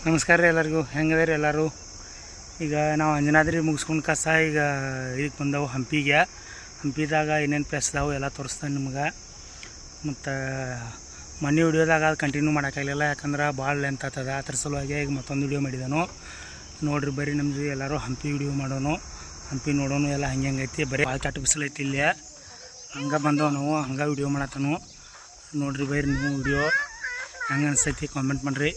ನಮಸ್ಕಾರ ರೀ ಎಲ್ಲರಿಗೂ. ಹೆಂಗದ ರೀ ಎಲ್ಲರೂ? ಈಗ ನಾವು ಅಂಜನಾದ್ರಿ ಮುಗಿಸ್ಕೊಂಡು ಕಸ ಈಗ ಇದಕ್ಕೆ ಬಂದವು ಹಂಪಿದಾಗ ಏನೇನು ಪ್ಲೇಸ್ ಅದಾವು ಎಲ್ಲ ತೋರಿಸ್ತಾನೆ ನಿಮ್ಗೆ. ಮತ್ತು ಮನೆ ವಿಡಿಯೋದಾಗ ಅದು ಕಂಟಿನ್ಯೂ ಮಾಡೋಕ್ಕಾಗಲಿಲ್ಲ, ಯಾಕಂದ್ರೆ ಭಾಳ ಲೆಂತ್ ಆಗ್ತದೆ. ಅದ್ರ ಸಲುವಾಗಿ ಈಗ ಮತ್ತೊಂದು ವಿಡಿಯೋ ಮಾಡಿದನು. ನೋಡಿರಿ ಬರ್ರಿ ನಮ್ದು ಎಲ್ಲರೂ ಹಂಪಿ ವಿಡಿಯೋ ಮಾಡೋನು, ಹಂಪಿ ನೋಡೋನು ಎಲ್ಲ ಹಂಗೈತಿ. ಬರೀ ಭಾಳ ಕೆಟ್ಟ ಬಿಸಿಲು ಐತಿ ಇಲ್ಲಿ. ಹಂಗೆ ಬಂದವು ನಾವು, ಹಂಗೆ ವಿಡಿಯೋ ಮಾಡತ್ತನು. ನೋಡಿರಿ ಬರ್ರಿ ನೀವು ವಿಡಿಯೋ ಹೆಂಗೆ ಅನಿಸ್ತೈತಿ ಕಾಮೆಂಟ್ ಮಾಡಿರಿ.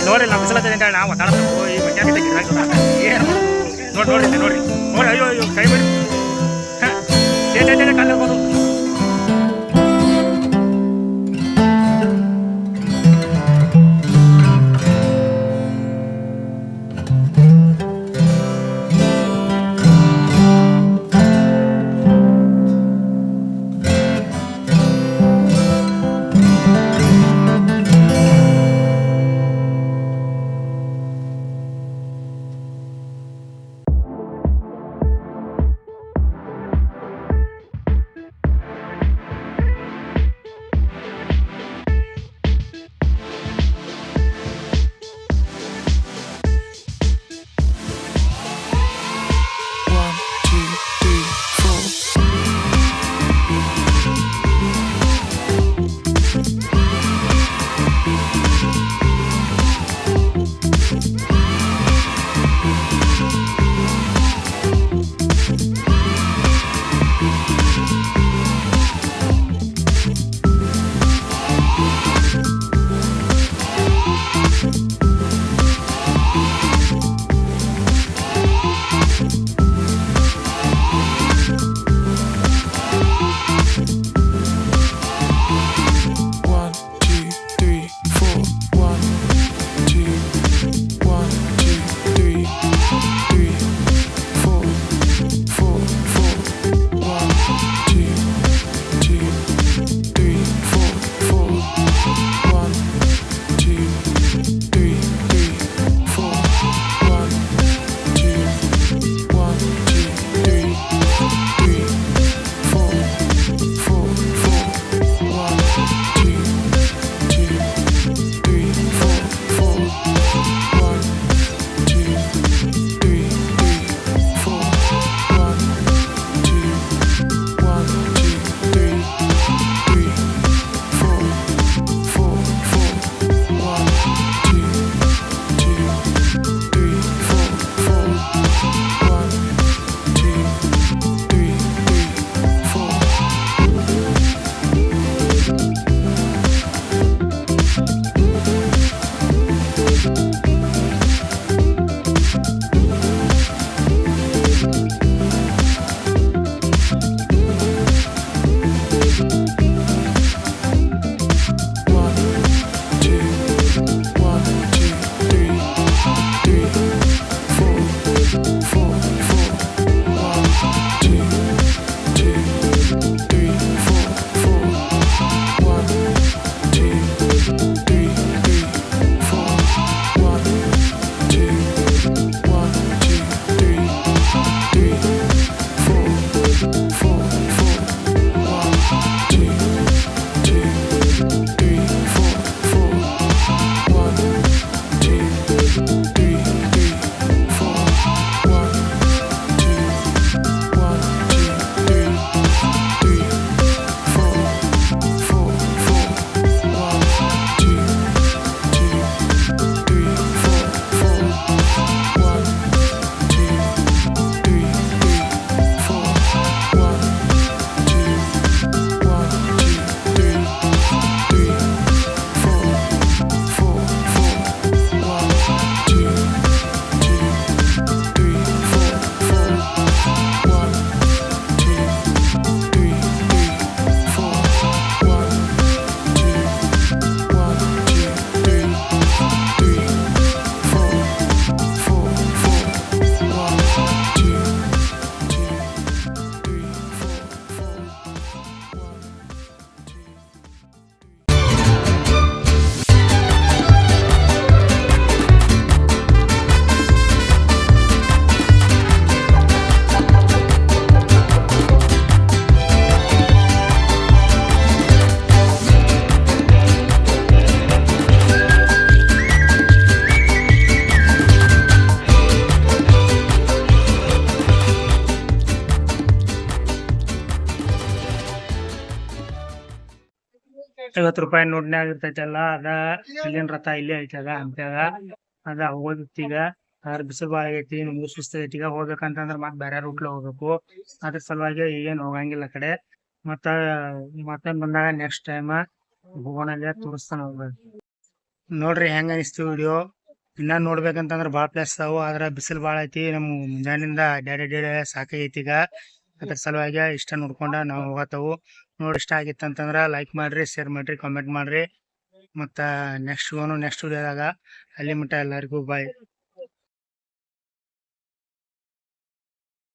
ನೋಡ್ರಿ ನಾವು ಬಿಸಿಲತ್ತದ ಅಂತ ನಾವು ಒತ್ತಾಡಬೇಕು. ಈ ಮಂಡ್ಯ ಏನು ನೋಡ್ರಿ ನೋಡ್ರಿ ಅಯ್ಯೋ ಅಯ್ಯೋ ಕೈ ಬಿಡಿ ಕಾಲಿರ್ಬೋದು. ರೂಪಾಯಿ ನೋಟ್ನ್ಯಾಗ ಇರ್ತೈತಲ್ಲ ಅದ ಇಲ್ಲಿನ ರಥ ಇಲ್ಲೇ ಐತದ ಹಂಪ್ಯಾಗ ಅದ ಹೋಗೋದಿತ್ತು ಈಗ. ಅದ್ರ ಬಿಸಿಲು ಭಾಳ ಆಗೈತಿ, ನಮಗೂ ಸುಸ್ತ ಐತಿ. ಈಗ ಹೋಗ್ಬೇಕಂತಂದ್ರ ಮತ್ತೆ ಬೇರೆ ರೂಟ್ಲೆ ಹೋಗ್ಬೇಕು. ಅದ್ರ ಸಲುವಾಗಿ ಈಗೇನು ಹೋಗಂಗಿಲ್ಲ ಆ ಕಡೆ. ಮತ್ತೆ ಬಂದಾಗ ನೆಕ್ಸ್ಟ್ ಟೈಮ್ ಹೋಗೋಣ ತೋರಿಸ್ತಾನ ಹೋಗ್ಬೇಕು. ನೋಡ್ರಿ ಹೆಂಗ ಅನಿಸ್ತು ವಿಡಿಯೋ. ಇನ್ನ ನೋಡ್ಬೇಕಂತಂದ್ರ ಭಾಳ ಪ್ಲೇಸ್ ಅದಾವು, ಆದ್ರ ಬಿಸಿಲು ಭಾಳ ಐತಿ. ನಮ್ಮ ಮುಂಜಾನಿಂದ ಅಡ್ಯಾಡಿ ಸಾಕಾಗೈತಿ ಈಗ. ಅದ್ರ ಸಲುವಾಗಿ ಇಷ್ಟ ನೋಡ್ಕೊಂಡ ನಾವು ಹೋಗತ್ತವು. ನೋಡಿ ಇಷ್ಟ ಆಗಿತ್ತಂತಂದ್ರ ಲೈಕ್ ಮಾಡ್ರಿ, ಶೇರ್ ಮಾಡ್ರಿ, ಕಾಮೆಂಟ್ ಮಾಡ್ರಿ. ಮತ್ತ ನೆಕ್ಸ್ಟ್ ವಿಡಿಯೋದಾಗ ಅಲ್ಲಿ ಮಟ್ಟ ಎಲ್ಲರಿಗೂ ಬಾಯ್.